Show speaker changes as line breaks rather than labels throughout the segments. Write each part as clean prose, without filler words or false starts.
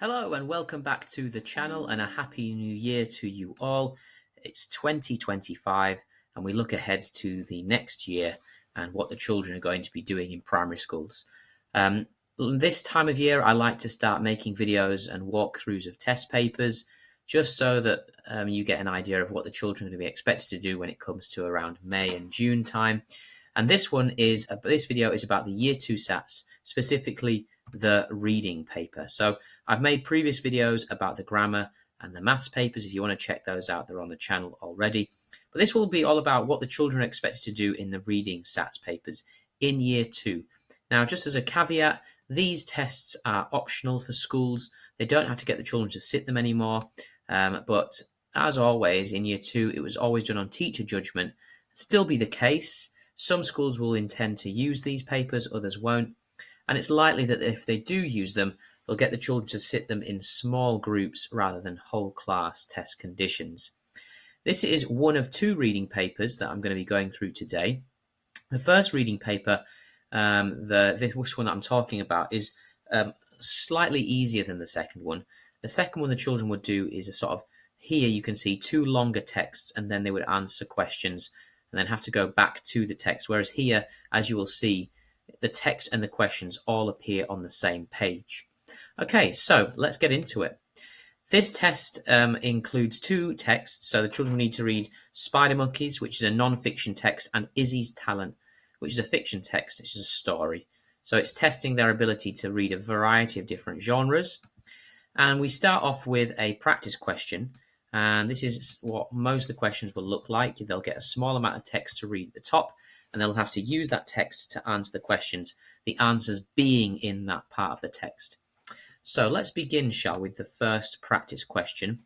Hello and welcome back to the channel and a happy new year to you all. It's 2025 and we look ahead to the next year and what the children are going to be doing in primary schools. This time of year I like to start making videos and walkthroughs of test papers just so that you get an idea of what the children are going to be expected to do when it comes to around May and June time. And this video is about the Year 2 SATs, specifically the reading paper. So I've made previous videos about the grammar and the maths papers. If you want to check those out, they're on the channel already. But this will be all about what the children are expected to do in the reading SATs papers in Year 2. Now, just as a caveat, these tests are optional for schools. They don't have to get the children to sit them anymore. But as always, in Year 2, it was always done on teacher judgment. It'll still be the case. Some schools will intend to use these papers, others won't. And it's likely that if they do use them, they'll get the children to sit them in small groups rather than whole class test conditions. This is one of two reading papers that I'm going to be going through today. The first reading paper, this one that I'm talking about, is slightly easier than the second one. The second one the children would do is a sort of, here you can see two longer texts and then they would answer questions and then have to go back to the text. Whereas here, as you will see, the text and the questions all appear on the same page. Okay, so let's get into it. This test includes two texts. So the children need to read Spider Monkeys, which is a non-fiction text, and Izzy's Talent, which is a fiction text, which is a story. So it's testing their ability to read a variety of different genres. And we start off with a practice question. And this is what most of the questions will look like. They'll get a small amount of text to read at the top, and they'll have to use that text to answer the questions, the answers being in that part of the text. So let's begin, shall we, with the first practice question.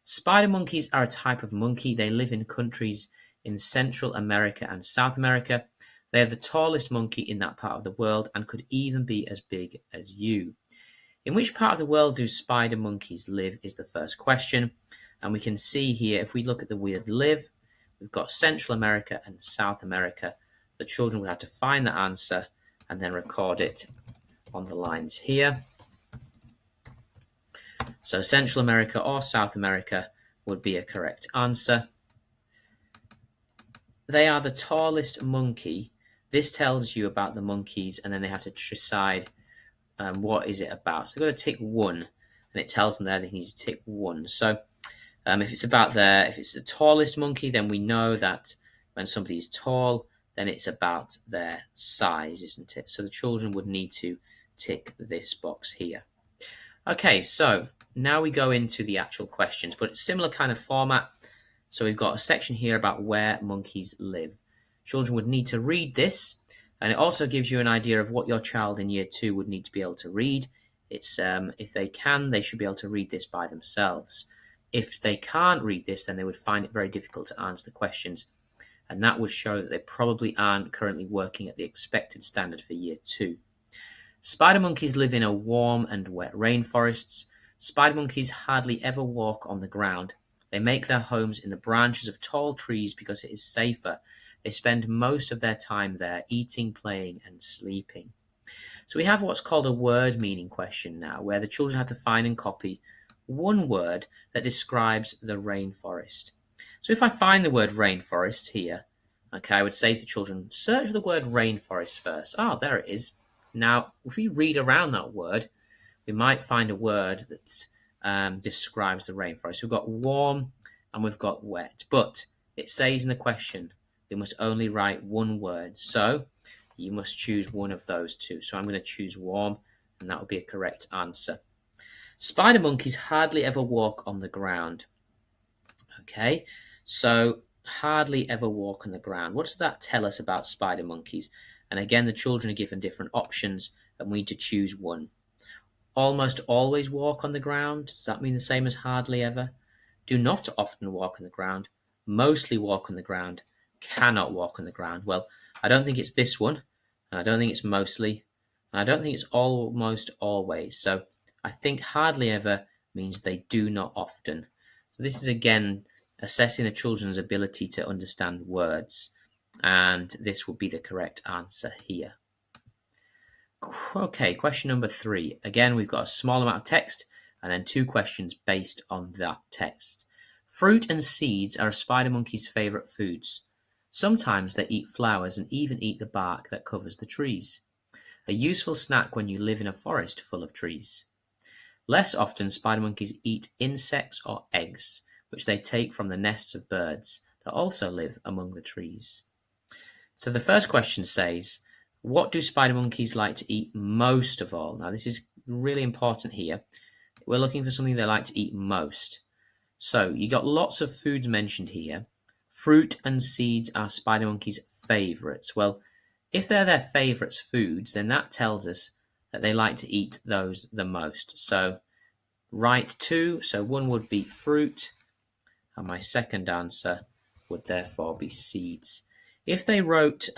Spider monkeys are a type of monkey. They live in countries in Central America and South America. They are the tallest monkey in that part of the world and could even be as big as you. In which part of the world do spider monkeys live is the first question. And we can see here, if we look at the word live, we've got Central America and South America. The children will have to find the answer and then record it on the lines here. So Central America or South America would be a correct answer. They are the tallest monkey. This tells you about the monkeys, and then they have to decide what is it about. So they've got to tick one, and it tells them there they need to tick one. So if it's the tallest monkey, then we know that when somebody is tall, then it's about their size, isn't it? So the children would need to tick this box here. Okay, so now we go into the actual questions, but it's similar kind of format. So we've got a section here about where monkeys live. Children would need to read this, and it also gives you an idea of what your child in Year 2 would need to be able to read. It's if they can, they should be able to read this by themselves. If they can't read this, then they would find it very difficult to answer the questions, and that would show that they probably aren't currently working at the expected standard for Year 2. Spider monkeys live in a warm and wet rainforests. Spider monkeys hardly ever walk on the ground. They make their homes in the branches of tall trees because it is safer. They spend most of their time there, eating, playing, and sleeping. So we have what's called a word meaning question now, where the children have to find and copy one word that describes the rainforest. So if I find the word rainforest here, okay, I would say to the children, search for the word rainforest first. Oh, there it is. Now, if we read around that word, we might find a word that describes the rainforest. So we've got warm and we've got wet, but it says in the question, we must only write one word. So you must choose one of those two. So I'm going to choose warm, and that will be a correct answer. Spider monkeys hardly ever walk on the ground. Okay, so hardly ever walk on the ground. What does that tell us about spider monkeys? And again, the children are given different options, and we need to choose one. Almost always walk on the ground. Does that mean the same as hardly ever? Do not often walk on the ground. Mostly walk on the ground. Cannot walk on the ground. Well, I don't think it's this one, and I don't think it's mostly, and I don't think it's almost always. So I think hardly ever means they do not often. So this is again assessing the children's ability to understand words, and this will be the correct answer here. Okay, question number 3. Again, we've got a small amount of text, and then 2 questions based on that text. Fruit and seeds are a spider monkey's favourite foods. Sometimes they eat flowers and even eat the bark that covers the trees. A useful snack when you live in a forest full of trees. Less often, spider monkeys eat insects or eggs, which they take from the nests of birds that also live among the trees. So the first question says, what do spider monkeys like to eat most of all? Now, this is really important here. We're looking for something they like to eat most. So you got lots of foods mentioned here. Fruit and seeds are spider monkeys' favourites. Well, if they're their favourites foods, then that tells us that they like to eat those the most. So write 2. So 1 would be fruit, and my second answer would therefore be seeds. If they wrote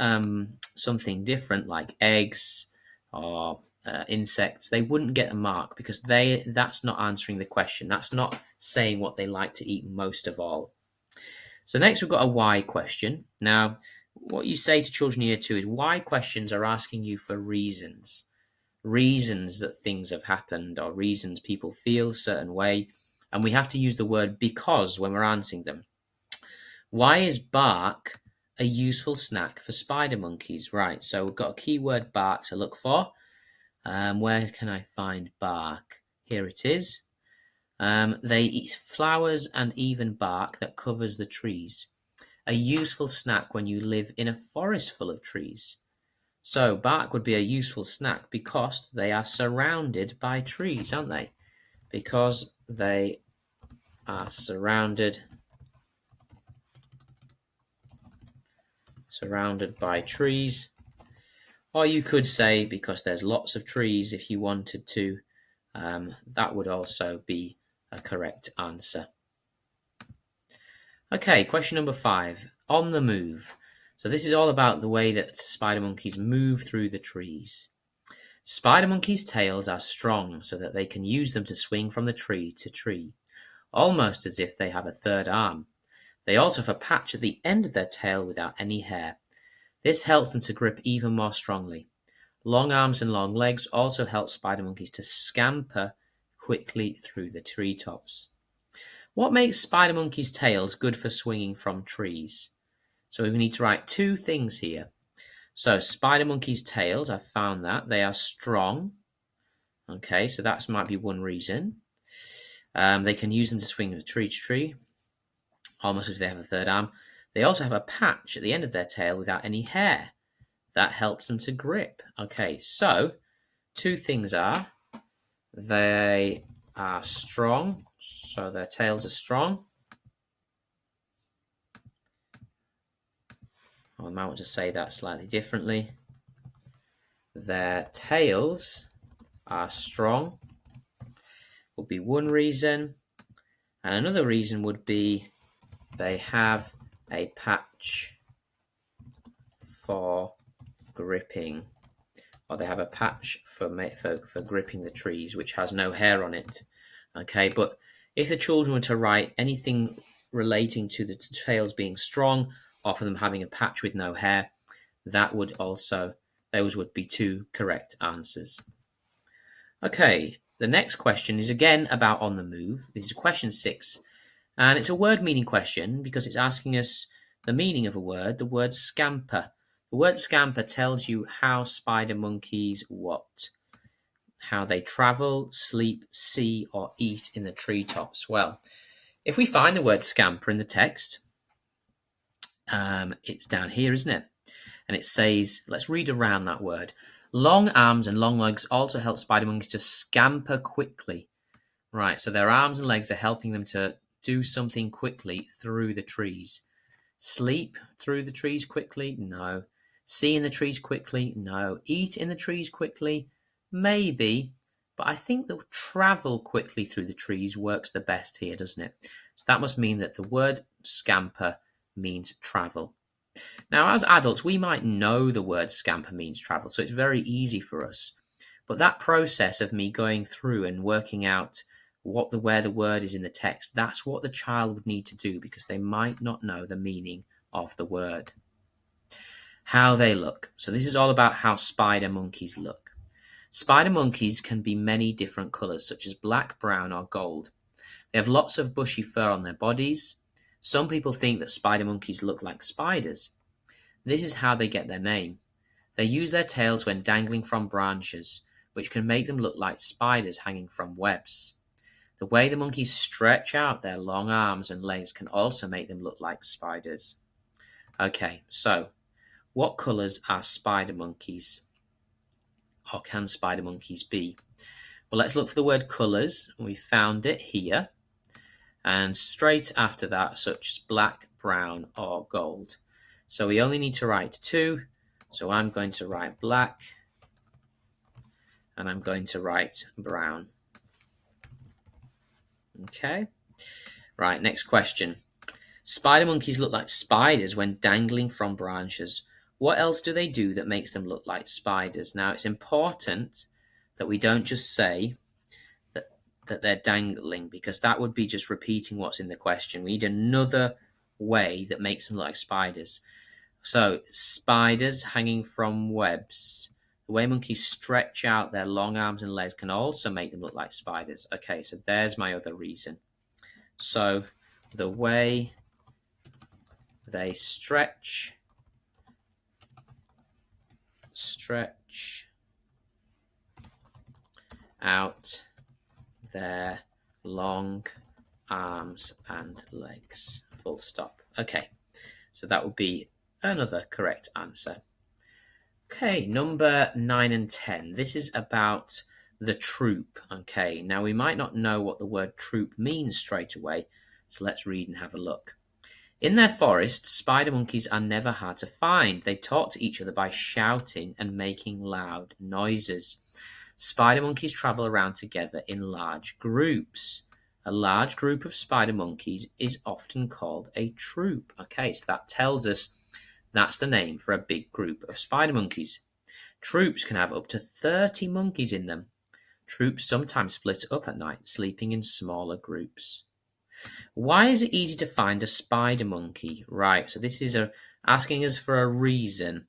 something different like eggs or insects, they wouldn't get a mark because that's not answering the question. That's not saying what they like to eat most of all. So next we've got a why question. Now, what you say to children year 2 is why questions are asking you for reasons. Reasons that things have happened or reasons people feel a certain way. And we have to use the word because when we're answering them. Why is bark a useful snack for spider monkeys? Right, so we've got a keyword bark to look for. Where can I find bark? Here it is. They eat flowers and even bark that covers the trees. A useful snack when you live in a forest full of trees. So bark would be a useful snack because they are surrounded by trees, aren't they? Because they are surrounded by trees. Or you could say because there's lots of trees if you wanted to. That would also be a correct answer. Okay, question number 5. On the move. So this is all about the way that spider monkeys move through the trees. Spider monkeys' tails are strong so that they can use them to swing from the tree to tree, almost as if they have a third arm. They also have a patch at the end of their tail without any hair. This helps them to grip even more strongly. Long arms and long legs also help spider monkeys to scamper quickly through the treetops. What makes spider monkeys' tails good for swinging from trees? So we need to write 2 things here. So spider monkeys' tails, I found that. They are strong. Okay, so that might be one reason. They can use them to swing from tree to tree, almost as if they have a third arm. They also have a patch at the end of their tail without any hair. That helps them to grip. Okay, so 2 things are, they are strong, so their tails are strong. I might want to say that slightly differently. Their tails are strong would be one reason. And another reason would be they have a patch for gripping. Or they have a patch for gripping the trees, which has no hair on it. Okay, but if the children were to write anything relating to the tails being strong, or for them having a patch with no hair, those would be 2 correct answers. Okay, the next question is again about on the move. This is question 6, and it's a word meaning question because it's asking us the meaning of a word, the word scamper. The word scamper tells you how spider monkeys how they travel, sleep, see, or eat in the treetops. Well, if we find the word scamper in the text, it's down here, isn't it? And it says, let's read around that word. Long arms and long legs also help spider monkeys to scamper quickly. Right, so their arms and legs are helping them to do something quickly through the trees. Sleep through the trees quickly? No. See in the trees quickly? No. Eat in the trees quickly? Maybe. But I think that travel quickly through the trees works the best here, doesn't it? So that must mean that the word scamper means travel. Now, as adults, we might know the word scamper means travel, so it's very easy for us. But that process of me going through and working out where the word is in the text, that's what the child would need to do because they might not know the meaning of the word. How they look. So this is all about how spider monkeys look. Spider monkeys can be many different colours, such as black, brown, or gold. They have lots of bushy fur on their bodies. Some people think that spider monkeys look like spiders. This is how they get their name. They use their tails when dangling from branches, which can make them look like spiders hanging from webs. The way the monkeys stretch out their long arms and legs can also make them look like spiders. Okay, so what colours are spider monkeys? Or can spider monkeys be? Well, let's look for the word colours. We found it here. And straight after that, such as black, brown, or gold. So we only need to write two. So I'm going to write black, and I'm going to write brown. Okay. Right, next question. Spider monkeys look like spiders when dangling from branches. What else do they do that makes them look like spiders? Now, it's important that we don't just say that they're dangling, because that would be just repeating what's in the question. We need another way that makes them look like spiders. So, spiders hanging from webs. The way monkeys stretch out their long arms and legs can also make them look like spiders. Okay, so there's my other reason. So, the way they stretch out their long arms and legs. Full stop. Okay, so that would be another correct answer. Okay, number 9 and 10. This is about the troop. Okay, now we might not know what the word troop means straight away, so let's read and have a look. In their forest, spider monkeys are never hard to find. They talk to each other by shouting and making loud noises. Spider monkeys travel around together in large groups. A large group of spider monkeys is often called a troop. Okay, so that tells us that's the name for a big group of spider monkeys. Troops can have up to 30 monkeys in them. Troops sometimes split up at night, sleeping in smaller groups. Why is it easy to find a spider monkey? Right, so this is asking us for a reason.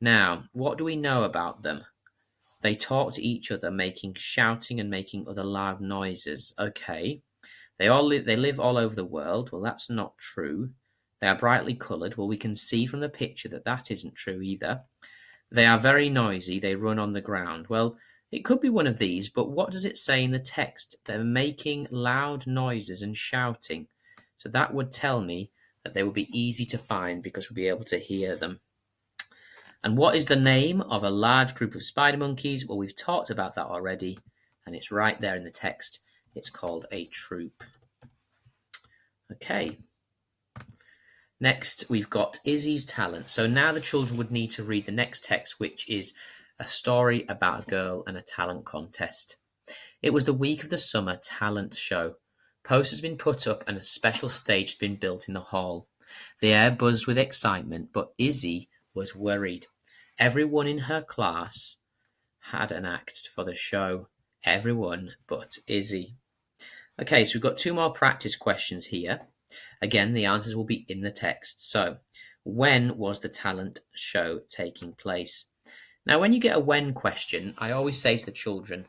Now, what do we know about them? They talk to each other, shouting and making other loud noises. Okay. They live all over the world. Well, that's not true. They are brightly coloured. Well, we can see from the picture that isn't true either. They are very noisy. They run on the ground. Well, it could be one of these, but what does it say in the text? They're making loud noises and shouting. So that would tell me that they would be easy to find because we'll be able to hear them. And what is the name of a large group of spider monkeys? Well, we've talked about that already, and it's right there in the text. It's called a troop. Okay. Next, we've got Izzy's talent. So now the children would need to read the next text, which is a story about a girl and a talent contest. It was the week of the summer talent show. Posters had been put up and a special stage had been built in the hall. The air buzzed with excitement, but Izzy was worried. Everyone in her class had an act for the show. Everyone but Izzy. Okay, so we've got two more practice questions here. Again, the answers will be in the text. So, when was the talent show taking place? Now, when you get a when question, I always say to the children,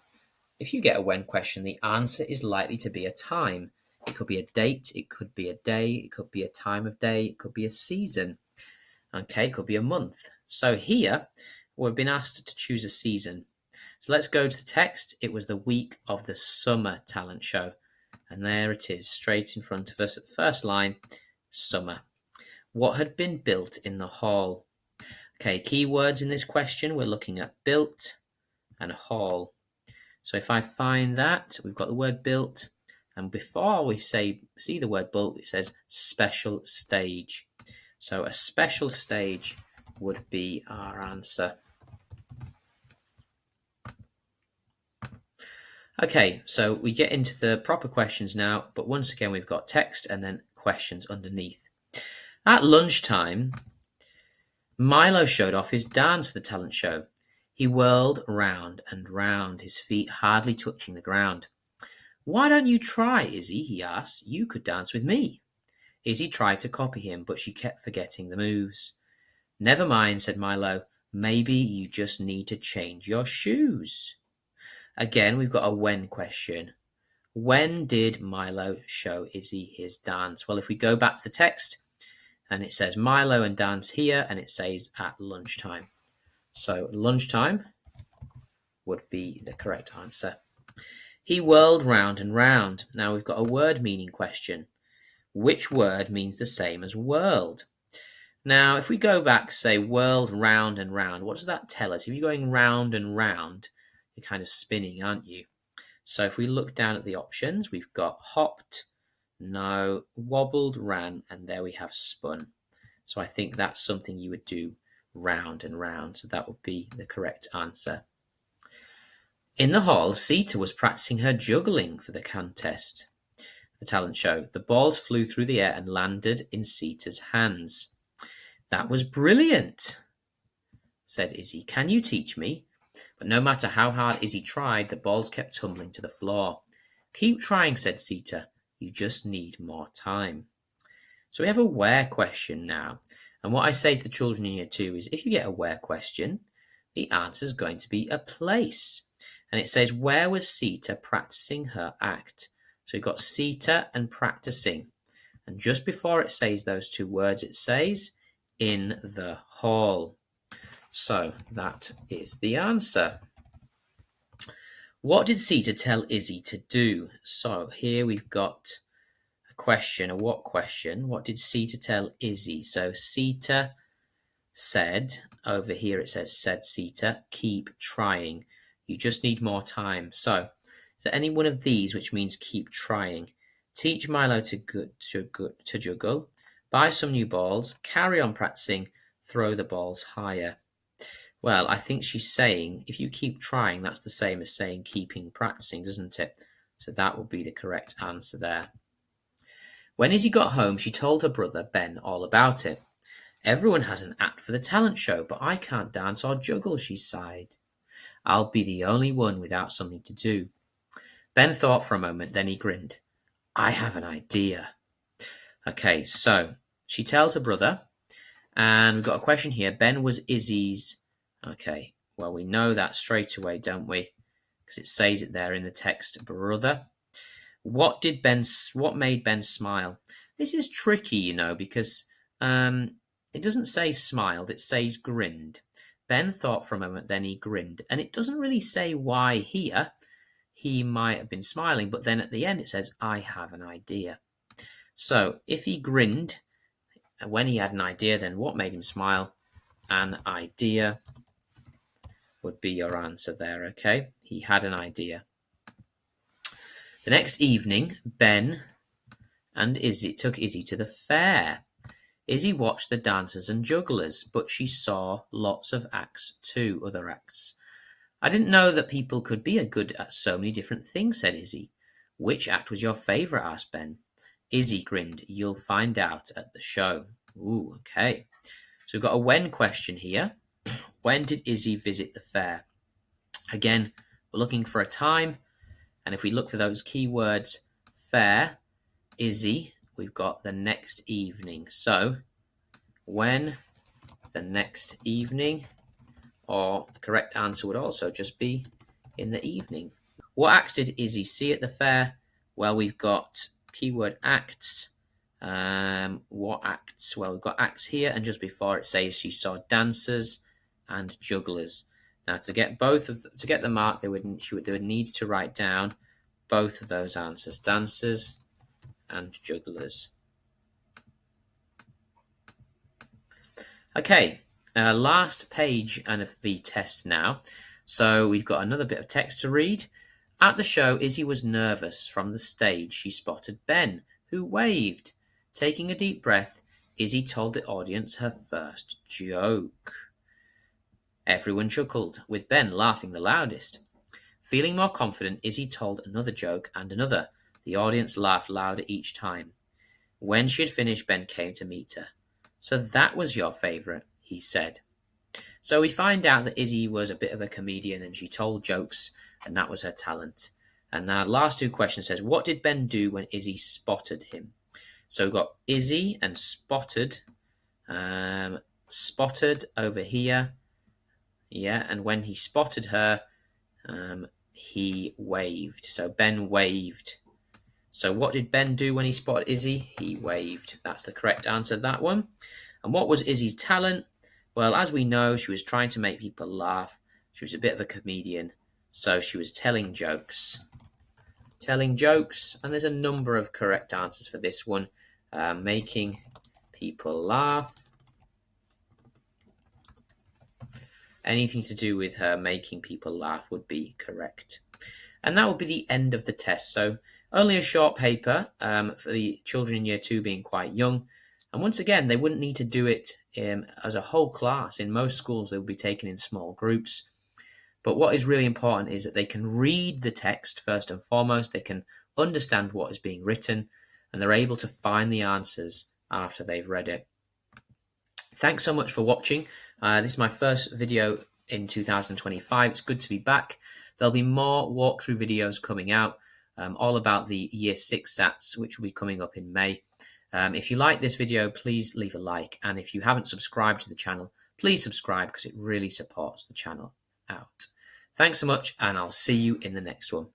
if you get a when question, the answer is likely to be a time. It could be a date, it could be a day, it could be a time of day, it could be a season. Okay, it could be a month. So here, we've been asked to choose a season. So let's go to the text. It was the week of the summer talent show. And there it is, straight in front of us at the first line, summer. What had been built in the hall? Okay, keywords in this question, we're looking at built and hall. So if I find that, we've got the word built. And before we see the word built, it says special stage. So a special stage would be our answer. Okay, so we get into the proper questions now, but once again we've got text and then questions underneath. At lunchtime, Milo showed off his dance for the talent show. He whirled round and round, his feet hardly touching the ground. Why don't you try, Izzy? He asked. You could dance with me. Izzy tried to copy him, but she kept forgetting the moves. Never mind, said Milo. Maybe you just need to change your shoes. Again, we've got a when question. When did Milo show Izzy his dance? Well, if we go back to the text, and it says Milo and dance here, and it says at lunchtime. So lunchtime would be the correct answer. He whirled round and round. Now we've got a word meaning question. Which word means the same as whirled? Now, if we go back, say whirled round and round, what does that tell us? If you're going round and round, you're kind of spinning, aren't you? So if we look down at the options, we've got hopped, no, wobbled, ran, and there we have spun. So I think that's something you would do round and round. So that would be the correct answer. In the hall, Sita was practicing her juggling for the contest, the talent show. The balls flew through the air and landed in Sita's hands. That was brilliant, said Izzy. Can you teach me? But no matter how hard Izzy tried, the balls kept tumbling to the floor. Keep trying, said Sita. You just need more time. So we have a where question now. And what I say to the children in year 2 is if you get a where question, the answer is going to be a place. And it says, where was Sita practicing her act? So you've got Sita and practicing. And just before it says those two words, it says, in the hall. So that is the answer. What did Sita tell Izzy to do? So here we've got a question, a what question? What did Sita tell Izzy? So Sita said, over here it says, said Sita, keep trying. You just need more time. So is there any one of these which means keep trying? Teach Milo to juggle, buy some new balls, carry on practicing, throw the balls higher. Well, I think she's saying if you keep trying, that's the same as saying keeping practicing, doesn't it? So that would be the correct answer there. When Izzy got home, she told her brother Ben all about it. Everyone has an act for the talent show, but I can't dance or juggle, she sighed. I'll be the only one without something to do. Ben thought for a moment, then he grinned. I have an idea. Okay, so she tells her brother, and we've got a question here. Ben was Izzy's. Okay, well, we know that straight away, don't we? Because it says it there in the text, brother. What made Ben smile? This is tricky, because it doesn't say smiled, it says grinned. Ben thought for a moment, then he grinned. And it doesn't really say why here. He might have been smiling, but then at the end it says, I have an idea. So if he grinned, when he had an idea, then what made him smile? An idea would be your answer there, okay? He had an idea. The next evening, Ben and Izzy took Izzy to the fair. Izzy watched the dancers and jugglers, but she saw lots of acts too, other acts. I didn't know that people could be good at so many different things, said Izzy. Which act was your favourite? Asked Ben. Izzy grinned. You'll find out at the show. Ooh, okay. So we've got a when question here. When did Izzy visit the fair? Again, we're looking for a time. And if we look for those keywords, fair, Izzy, we've got the next evening. So, when the next evening, or the correct answer would also just be in the evening. What acts did Izzy see at the fair? Well, we've got keyword acts. What acts? Well, we've got acts here, and just before it says she saw dancers and jugglers. Now, to get the mark, they would need to write down both of those answers: dancers and jugglers. Okay, last page of the test now. So we've got another bit of text to read. At the show, Izzy was nervous. From the stage, she spotted Ben, who waved. Taking a deep breath, Izzy told the audience her first joke. Everyone chuckled, with Ben laughing the loudest. Feeling more confident, Izzy told another joke and another. The audience laughed louder each time. When she had finished, Ben came to meet her. So that was your favourite, he said. So we find out that Izzy was a bit of a comedian and she told jokes, and that was her talent. And now last two questions says, what did Ben do when Izzy spotted him? So we've got Izzy and spotted. Spotted over here. Yeah, and when he spotted her, He waved. So Ben waved. So what did Ben do when he spotted Izzy? He waved. That's the correct answer to that one. And what was Izzy's talent? Well, as we know, she was trying to make people laugh. She was a bit of a comedian. So she was telling jokes. Telling jokes. And there's a number of correct answers for this one. Making people laugh. Anything to do with her making people laugh would be correct. And that would be the end of the test. So only a short paper for the children in year 2 being quite young. And once again, they wouldn't need to do it as a whole class. In most schools, they would be taken in small groups. But what is really important is that they can read the text first and foremost. They can understand what is being written, and they're able to find the answers after they've read it. Thanks so much for watching. This is my first video in 2025. It's good to be back. There'll be more walkthrough videos coming out, all about the year 6 SATs, which will be coming up in May. If you like this video, please leave a like. And if you haven't subscribed to the channel, please subscribe because it really supports the channel out. Thanks so much, and I'll see you in the next one.